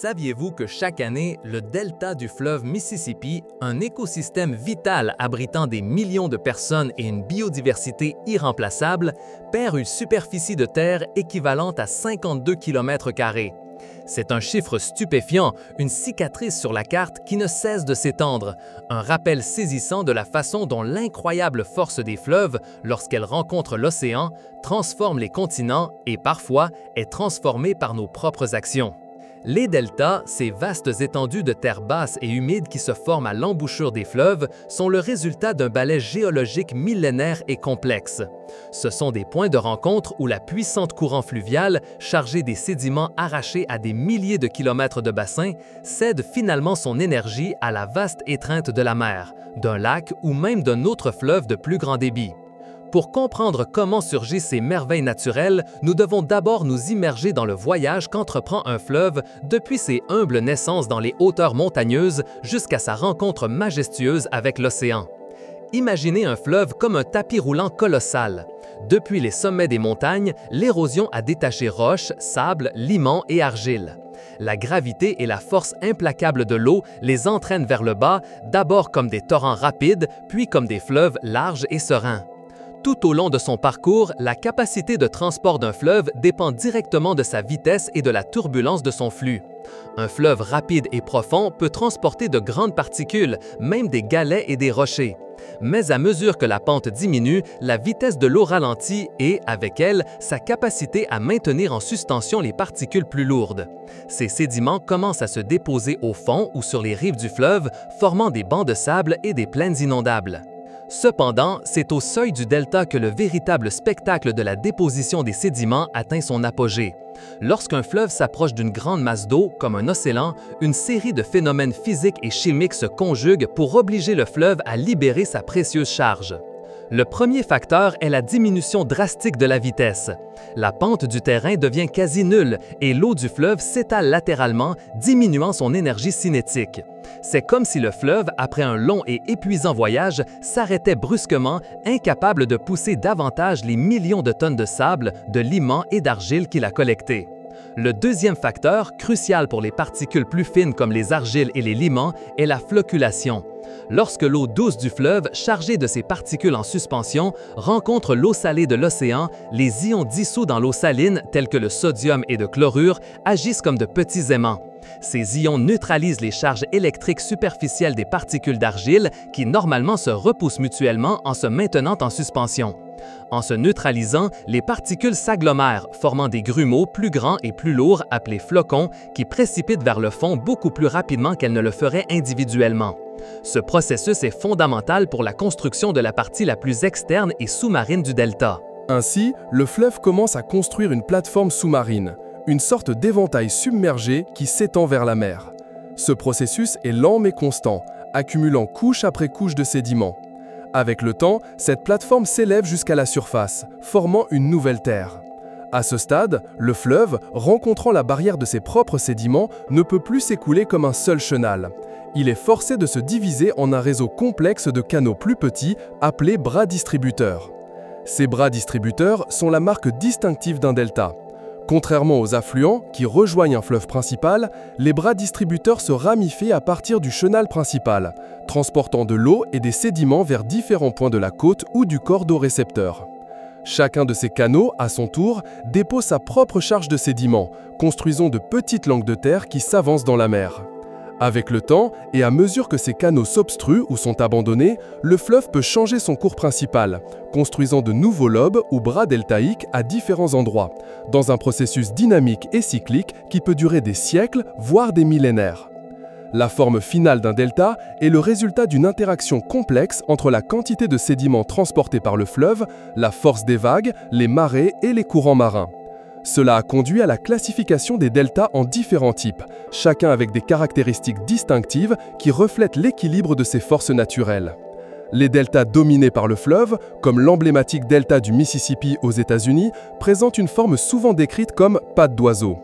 Saviez-vous que chaque année, le delta du fleuve Mississippi, un écosystème vital abritant des millions de personnes et une biodiversité irremplaçable, perd une superficie de terre équivalente à 52 km²? C'est un chiffre stupéfiant, une cicatrice sur la carte qui ne cesse de s'étendre, un rappel saisissant de la façon dont l'incroyable force des fleuves, lorsqu'elle rencontre l'océan, transforme les continents et parfois est transformée par nos propres actions. Les deltas, ces vastes étendues de terre basse et humide qui se forment à l'embouchure des fleuves, sont le résultat d'un balai géologique millénaire et complexe. Ce sont des points de rencontre où la puissante courant fluvial, chargée des sédiments arrachés à des milliers de kilomètres de bassin, cède finalement son énergie à la vaste étreinte de la mer, d'un lac ou même d'un autre fleuve de plus grand débit. Pour comprendre comment surgissent ces merveilles naturelles, nous devons d'abord nous immerger dans le voyage qu'entreprend un fleuve depuis ses humbles naissances dans les hauteurs montagneuses jusqu'à sa rencontre majestueuse avec l'océan. Imaginez un fleuve comme un tapis roulant colossal. Depuis les sommets des montagnes, l'érosion a détaché roches, sable, limon et argile. La gravité et la force implacable de l'eau les entraînent vers le bas, d'abord comme des torrents rapides, puis comme des fleuves larges et sereins. Tout au long de son parcours, la capacité de transport d'un fleuve dépend directement de sa vitesse et de la turbulence de son flux. Un fleuve rapide et profond peut transporter de grandes particules, même des galets et des rochers. Mais à mesure que la pente diminue, la vitesse de l'eau ralentit et, avec elle, sa capacité à maintenir en suspension les particules plus lourdes. Ces sédiments commencent à se déposer au fond ou sur les rives du fleuve, formant des bancs de sable et des plaines inondables. Cependant, c'est au seuil du delta que le véritable spectacle de la déposition des sédiments atteint son apogée. Lorsqu'un fleuve s'approche d'une grande masse d'eau, comme un océan, une série de phénomènes physiques et chimiques se conjuguent pour obliger le fleuve à libérer sa précieuse charge. Le premier facteur est la diminution drastique de la vitesse. La pente du terrain devient quasi nulle et l'eau du fleuve s'étale latéralement, diminuant son énergie cinétique. C'est comme si le fleuve, après un long et épuisant voyage, s'arrêtait brusquement, incapable de pousser davantage les millions de tonnes de sable, de limon et d'argile qu'il a collectés. Le deuxième facteur, crucial pour les particules plus fines comme les argiles et les limons, est la flocculation. Lorsque l'eau douce du fleuve, chargée de ces particules en suspension, rencontre l'eau salée de l'océan, les ions dissous dans l'eau saline, tels que le sodium et le chlorure, agissent comme de petits aimants. Ces ions neutralisent les charges électriques superficielles des particules d'argile qui normalement se repoussent mutuellement en se maintenant en suspension. En se neutralisant, les particules s'agglomèrent, formant des grumeaux plus grands et plus lourds appelés flocons qui précipitent vers le fond beaucoup plus rapidement qu'elles ne le feraient individuellement. Ce processus est fondamental pour la construction de la partie la plus externe et sous-marine du delta. Ainsi, le fleuve commence à construire une plateforme sous-marine, une sorte d'éventail submergé qui s'étend vers la mer. Ce processus est lent mais constant, accumulant couche après couche de sédiments. Avec le temps, cette plateforme s'élève jusqu'à la surface, formant une nouvelle terre. À ce stade, le fleuve, rencontrant la barrière de ses propres sédiments, ne peut plus s'écouler comme un seul chenal. Il est forcé de se diviser en un réseau complexe de canaux plus petits, appelés bras distributeurs. Ces bras distributeurs sont la marque distinctive d'un delta. Contrairement aux affluents, qui rejoignent un fleuve principal, les bras distributeurs se ramifient à partir du chenal principal, transportant de l'eau et des sédiments vers différents points de la côte ou du corps d'eau récepteur. Chacun de ces canaux, à son tour, dépose sa propre charge de sédiments, construisant de petites langues de terre qui s'avancent dans la mer. Avec le temps, et à mesure que ces canaux s'obstruent ou sont abandonnés, le fleuve peut changer son cours principal, construisant de nouveaux lobes ou bras deltaïques à différents endroits, dans un processus dynamique et cyclique qui peut durer des siècles, voire des millénaires. La forme finale d'un delta est le résultat d'une interaction complexe entre la quantité de sédiments transportés par le fleuve, la force des vagues, les marées et les courants marins. Cela a conduit à la classification des deltas en différents types, chacun avec des caractéristiques distinctives qui reflètent l'équilibre de ces forces naturelles. Les deltas dominés par le fleuve, comme l'emblématique delta du Mississippi aux États-Unis, présentent une forme souvent décrite comme patte d'oiseau.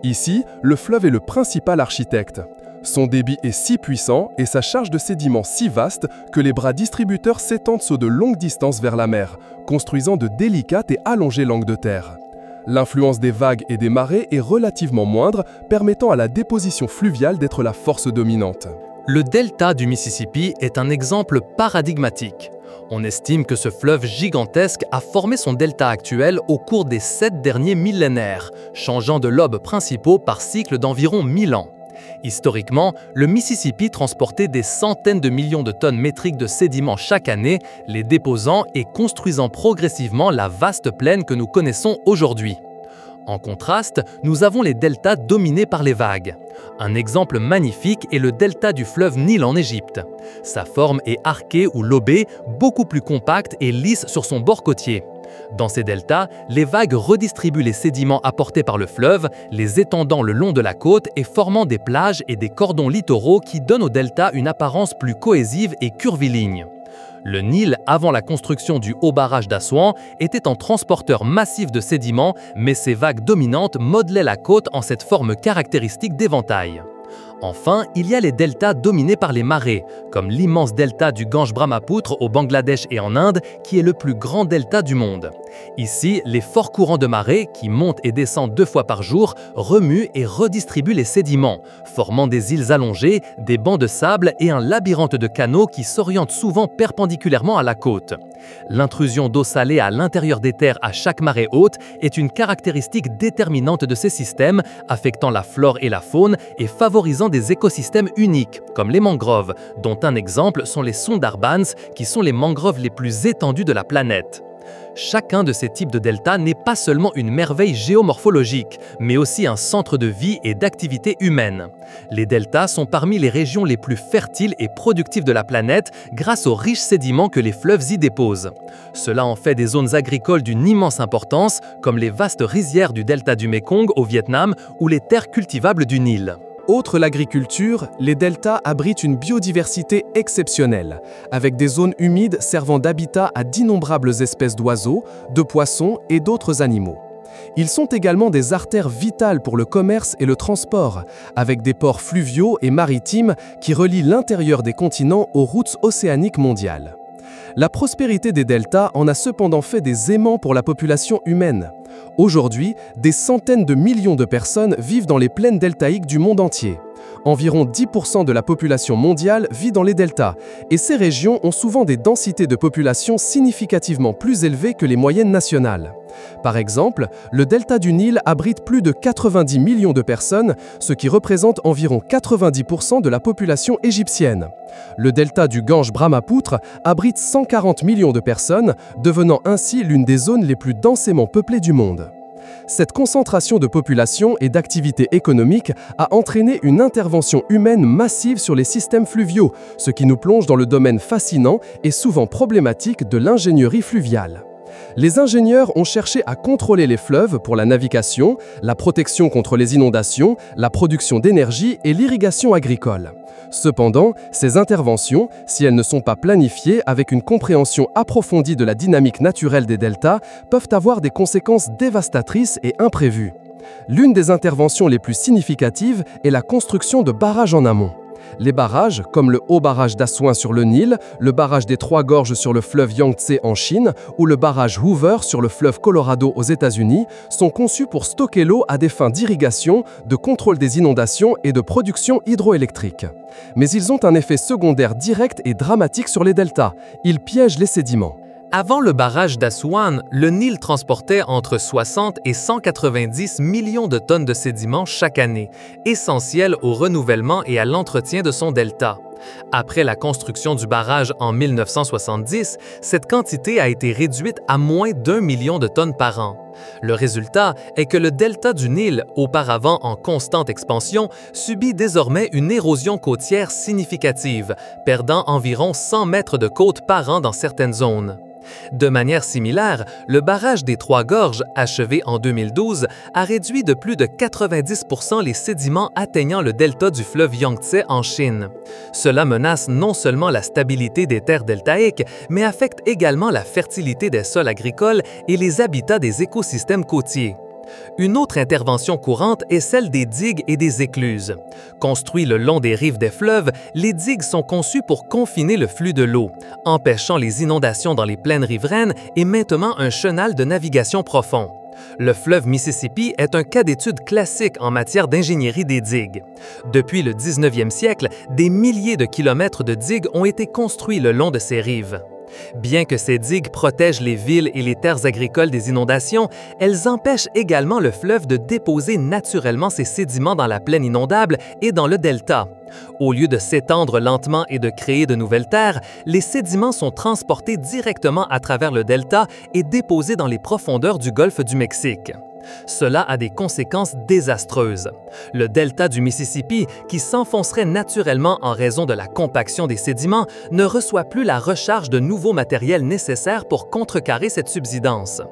Ici, le fleuve est le principal architecte. Son débit est si puissant et sa charge de sédiments si vaste que les bras distributeurs s'étendent sur de longues distances vers la mer, construisant de délicates et allongées langues de terre. L'influence des vagues et des marées est relativement moindre, permettant à la déposition fluviale d'être la force dominante. Le delta du Mississippi est un exemple paradigmatique. On estime que ce fleuve gigantesque a formé son delta actuel au cours des 7 derniers millénaires, changeant de lobes principaux par cycle d'environ 1000 ans. Historiquement, le Mississippi transportait des centaines de millions de tonnes métriques de sédiments chaque année, les déposant et construisant progressivement la vaste plaine que nous connaissons aujourd'hui. En contraste, nous avons les deltas dominés par les vagues. Un exemple magnifique est le delta du fleuve Nil en Égypte. Sa forme est arquée ou lobée, beaucoup plus compacte et lisse sur son bord côtier. Dans ces deltas, les vagues redistribuent les sédiments apportés par le fleuve, les étendant le long de la côte et formant des plages et des cordons littoraux qui donnent au delta une apparence plus cohésive et curviligne. Le Nil, avant la construction du haut barrage d'Assouan, était un transporteur massif de sédiments, mais ses vagues dominantes modelaient la côte en cette forme caractéristique d'éventail. Enfin, il y a les deltas dominés par les marées, comme l'immense delta du Gange-Brahmapoutre au Bangladesh et en Inde, qui est le plus grand delta du monde. Ici, les forts courants de marée, qui montent et descendent 2 fois par jour, remuent et redistribuent les sédiments, formant des îles allongées, des bancs de sable et un labyrinthe de canaux qui s'orientent souvent perpendiculairement à la côte. L'intrusion d'eau salée à l'intérieur des terres à chaque marée haute est une caractéristique déterminante de ces systèmes, affectant la flore et la faune et favorisant des écosystèmes uniques, comme les mangroves, dont un exemple sont les Sundarbans, qui sont les mangroves les plus étendues de la planète. Chacun de ces types de deltas n'est pas seulement une merveille géomorphologique, mais aussi un centre de vie et d'activité humaine. Les deltas sont parmi les régions les plus fertiles et productives de la planète grâce aux riches sédiments que les fleuves y déposent. Cela en fait des zones agricoles d'une immense importance, comme les vastes rizières du delta du Mékong au Vietnam ou les terres cultivables du Nil. Outre l'agriculture, les deltas abritent une biodiversité exceptionnelle, avec des zones humides servant d'habitat à d'innombrables espèces d'oiseaux, de poissons et d'autres animaux. Ils sont également des artères vitales pour le commerce et le transport, avec des ports fluviaux et maritimes qui relient l'intérieur des continents aux routes océaniques mondiales. La prospérité des deltas en a cependant fait des aimants pour la population humaine. Aujourd'hui, des centaines de millions de personnes vivent dans les plaines deltaïques du monde entier. Environ 10% de la population mondiale vit dans les deltas, et ces régions ont souvent des densités de population significativement plus élevées que les moyennes nationales. Par exemple, le delta du Nil abrite plus de 90 millions de personnes, ce qui représente environ 90% de la population égyptienne. Le delta du Gange-Brahmapoutre abrite 140 millions de personnes, devenant ainsi l'une des zones les plus densément peuplées du monde. Cette concentration de population et d'activité économique a entraîné une intervention humaine massive sur les systèmes fluviaux, ce qui nous plonge dans le domaine fascinant et souvent problématique de l'ingénierie fluviale. Les ingénieurs ont cherché à contrôler les fleuves pour la navigation, la protection contre les inondations, la production d'énergie et l'irrigation agricole. Cependant, ces interventions, si elles ne sont pas planifiées avec une compréhension approfondie de la dynamique naturelle des deltas, peuvent avoir des conséquences dévastatrices et imprévues. L'une des interventions les plus significatives est la construction de barrages en amont. Les barrages, comme le haut barrage d'Assouan sur le Nil, le barrage des Trois Gorges sur le fleuve Yangtze en Chine ou le barrage Hoover sur le fleuve Colorado aux États-Unis, sont conçus pour stocker l'eau à des fins d'irrigation, de contrôle des inondations et de production hydroélectrique. Mais ils ont un effet secondaire direct et dramatique sur les deltas. Ils piègent les sédiments. Avant le barrage d'Assouan, le Nil transportait entre 60 et 190 millions de tonnes de sédiments chaque année, essentiels au renouvellement et à l'entretien de son delta. Après la construction du barrage en 1970, cette quantité a été réduite à moins d'1 million de tonnes par an. Le résultat est que le delta du Nil, auparavant en constante expansion, subit désormais une érosion côtière significative, perdant environ 100 mètres de côte par an dans certaines zones. De manière similaire, le barrage des Trois Gorges, achevé en 2012, a réduit de plus de 90% les sédiments atteignant le delta du fleuve Yangtze en Chine. Cela menace non seulement la stabilité des terres deltaïques, mais affecte également la fertilité des sols agricoles et les habitats des écosystèmes côtiers. Une autre intervention courante est celle des digues et des écluses. Construits le long des rives des fleuves, les digues sont conçues pour confiner le flux de l'eau, empêchant les inondations dans les plaines riveraines et maintenant un chenal de navigation profond. Le fleuve Mississippi est un cas d'étude classique en matière d'ingénierie des digues. Depuis le 19e siècle, des milliers de kilomètres de digues ont été construits le long de ses rives. Bien que ces digues protègent les villes et les terres agricoles des inondations, elles empêchent également le fleuve de déposer naturellement ses sédiments dans la plaine inondable et dans le delta. Au lieu de s'étendre lentement et de créer de nouvelles terres, les sédiments sont transportés directement à travers le delta et déposés dans les profondeurs du golfe du Mexique. Cela a des conséquences désastreuses. Le delta du Mississippi, qui s'enfoncerait naturellement en raison de la compaction des sédiments, ne reçoit plus la recharge de nouveaux matériels nécessaires pour contrecarrer cette subsidence.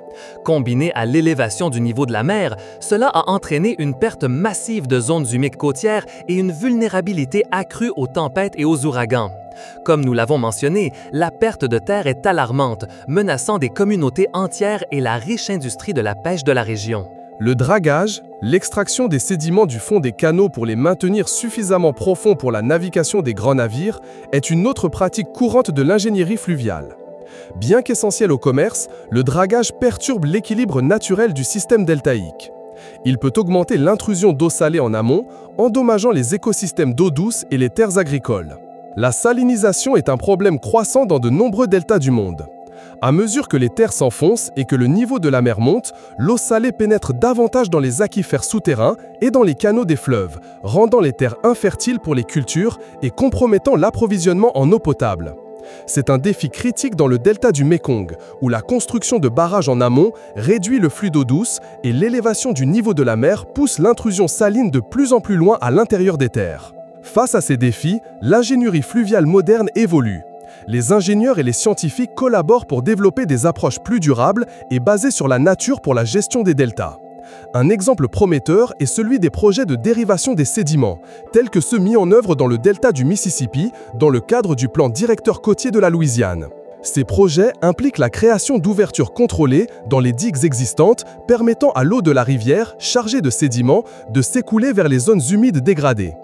Combiné à l'élévation du niveau de la mer, cela a entraîné une perte massive de zones humides côtières et une vulnérabilité accrue aux tempêtes et aux ouragans. Comme nous l'avons mentionné, la perte de terre est alarmante, menaçant des communautés entières et la riche industrie de la pêche de la région. Le dragage, l'extraction des sédiments du fond des canaux pour les maintenir suffisamment profonds pour la navigation des grands navires, est une autre pratique courante de l'ingénierie fluviale. Bien qu'essentiel au commerce, le dragage perturbe l'équilibre naturel du système deltaïque. Il peut augmenter l'intrusion d'eau salée en amont, endommageant les écosystèmes d'eau douce et les terres agricoles. La salinisation est un problème croissant dans de nombreux deltas du monde. À mesure que les terres s'enfoncent et que le niveau de la mer monte, l'eau salée pénètre davantage dans les aquifères souterrains et dans les canaux des fleuves, rendant les terres infertiles pour les cultures et compromettant l'approvisionnement en eau potable. C'est un défi critique dans le delta du Mékong, où la construction de barrages en amont réduit le flux d'eau douce et l'élévation du niveau de la mer pousse l'intrusion saline de plus en plus loin à l'intérieur des terres. Face à ces défis, l'ingénierie fluviale moderne évolue. Les ingénieurs et les scientifiques collaborent pour développer des approches plus durables et basées sur la nature pour la gestion des deltas. Un exemple prometteur est celui des projets de dérivation des sédiments, tels que ceux mis en œuvre dans le delta du Mississippi, dans le cadre du plan directeur côtier de la Louisiane. Ces projets impliquent la création d'ouvertures contrôlées dans les digues existantes, permettant à l'eau de la rivière, chargée de sédiments, de s'écouler vers les zones humides dégradées.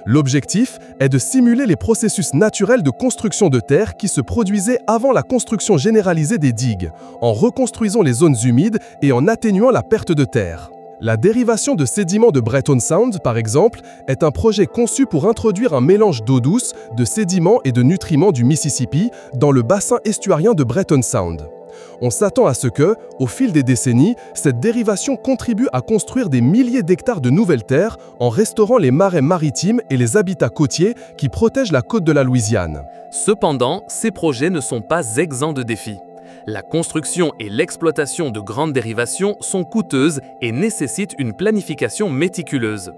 L'objectif est de simuler les processus naturels de construction de terre qui se produisaient avant la construction généralisée des digues, en reconstruisant les zones humides et en atténuant la perte de terre. La dérivation de sédiments de Bretton Sound, par exemple, est un projet conçu pour introduire un mélange d'eau douce, de sédiments et de nutriments du Mississippi dans le bassin estuarien de Bretton Sound. On s'attend à ce que, au fil des décennies, cette dérivation contribue à construire des milliers d'hectares de nouvelles terres en restaurant les marais maritimes et les habitats côtiers qui protègent la côte de la Louisiane. Cependant, ces projets ne sont pas exempts de défis. La construction et l'exploitation de grandes dérivations sont coûteuses et nécessitent une planification méticuleuse.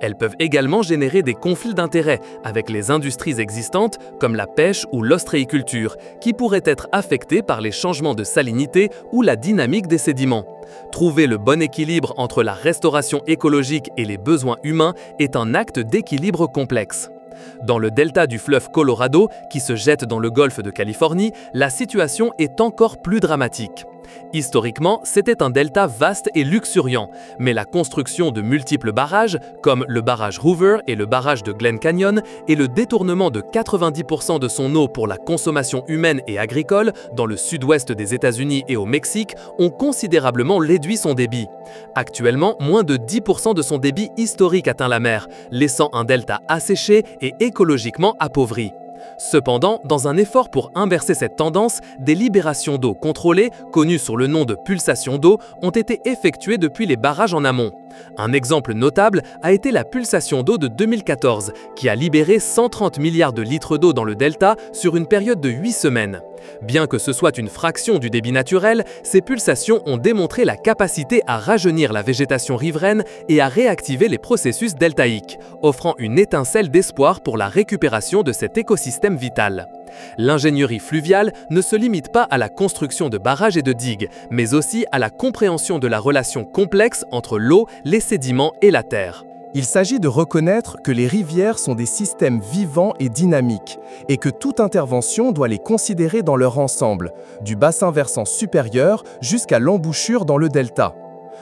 Elles peuvent également générer des conflits d'intérêts avec les industries existantes comme la pêche ou l'ostréiculture, qui pourraient être affectées par les changements de salinité ou la dynamique des sédiments. Trouver le bon équilibre entre la restauration écologique et les besoins humains est un acte d'équilibre complexe. Dans le delta du fleuve Colorado, qui se jette dans le golfe de Californie, la situation est encore plus dramatique. Historiquement, c'était un delta vaste et luxuriant, mais la construction de multiples barrages, comme le barrage Hoover et le barrage de Glen Canyon, et le détournement de 90% de son eau pour la consommation humaine et agricole dans le sud-ouest des États-Unis et au Mexique, ont considérablement réduit son débit. Actuellement, moins de 10% de son débit historique atteint la mer, laissant un delta asséché et écologiquement appauvri. Cependant, dans un effort pour inverser cette tendance, des libérations d'eau contrôlées, connues sous le nom de pulsations d'eau, ont été effectuées depuis les barrages en amont. Un exemple notable a été la pulsation d'eau de 2014, qui a libéré 130 milliards de litres d'eau dans le delta sur une période de 8 semaines. Bien que ce soit une fraction du débit naturel, ces pulsations ont démontré la capacité à rajeunir la végétation riveraine et à réactiver les processus deltaïques, offrant une étincelle d'espoir pour la récupération de cet écosystème vital. L'ingénierie fluviale ne se limite pas à la construction de barrages et de digues, mais aussi à la compréhension de la relation complexe entre l'eau, les sédiments et la terre. Il s'agit de reconnaître que les rivières sont des systèmes vivants et dynamiques, et que toute intervention doit les considérer dans leur ensemble, du bassin versant supérieur jusqu'à l'embouchure dans le delta.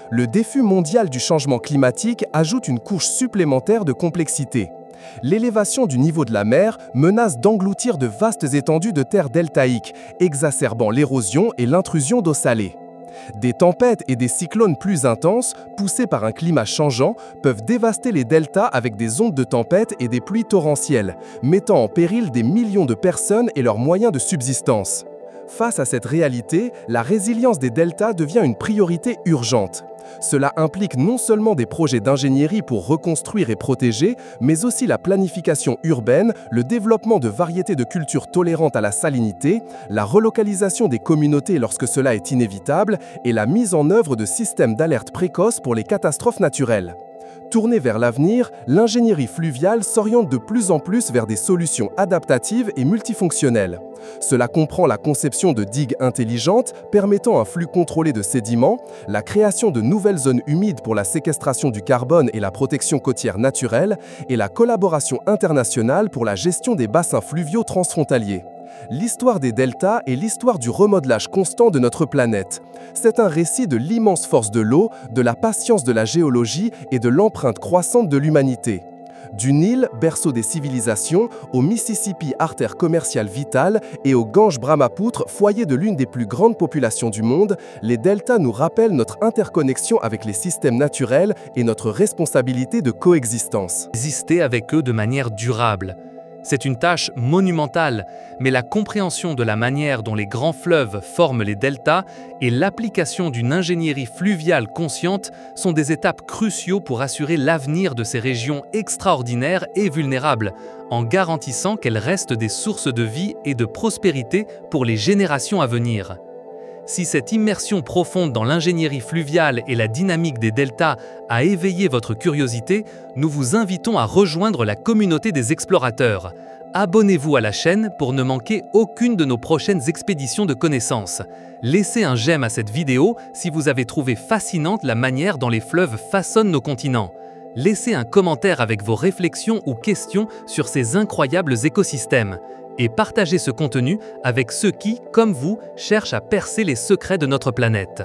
Le défi mondial du changement climatique ajoute une couche supplémentaire de complexité. L'élévation du niveau de la mer menace d'engloutir de vastes étendues de terres deltaïques, exacerbant l'érosion et l'intrusion d'eau salée. Des tempêtes et des cyclones plus intenses, poussés par un climat changeant, peuvent dévaster les deltas avec des ondes de tempête et des pluies torrentielles, mettant en péril des millions de personnes et leurs moyens de subsistance. Face à cette réalité, la résilience des deltas devient une priorité urgente. Cela implique non seulement des projets d'ingénierie pour reconstruire et protéger, mais aussi la planification urbaine, le développement de variétés de cultures tolérantes à la salinité, la relocalisation des communautés lorsque cela est inévitable et la mise en œuvre de systèmes d'alerte précoce pour les catastrophes naturelles. Tournée vers l'avenir, l'ingénierie fluviale s'oriente de plus en plus vers des solutions adaptatives et multifonctionnelles. Cela comprend la conception de digues intelligentes permettant un flux contrôlé de sédiments, la création de nouvelles zones humides pour la séquestration du carbone et la protection côtière naturelle, et la collaboration internationale pour la gestion des bassins fluviaux transfrontaliers. L'histoire des deltas est l'histoire du remodelage constant de notre planète. C'est un récit de l'immense force de l'eau, de la patience de la géologie et de l'empreinte croissante de l'humanité. Du Nil, berceau des civilisations, au Mississippi, artère commerciale vitale, et au Gange-Brahmapoutre, foyer de l'une des plus grandes populations du monde, les deltas nous rappellent notre interconnexion avec les systèmes naturels et notre responsabilité de coexistence. Exister avec eux de manière durable. C'est une tâche monumentale, mais la compréhension de la manière dont les grands fleuves forment les deltas et l'application d'une ingénierie fluviale consciente sont des étapes cruciaux pour assurer l'avenir de ces régions extraordinaires et vulnérables, en garantissant qu'elles restent des sources de vie et de prospérité pour les générations à venir. Si cette immersion profonde dans l'ingénierie fluviale et la dynamique des deltas a éveillé votre curiosité, nous vous invitons à rejoindre la communauté des explorateurs. Abonnez-vous à la chaîne pour ne manquer aucune de nos prochaines expéditions de connaissances. Laissez un j'aime à cette vidéo si vous avez trouvé fascinante la manière dont les fleuves façonnent nos continents. Laissez un commentaire avec vos réflexions ou questions sur ces incroyables écosystèmes. Et partagez ce contenu avec ceux qui, comme vous, cherchent à percer les secrets de notre planète.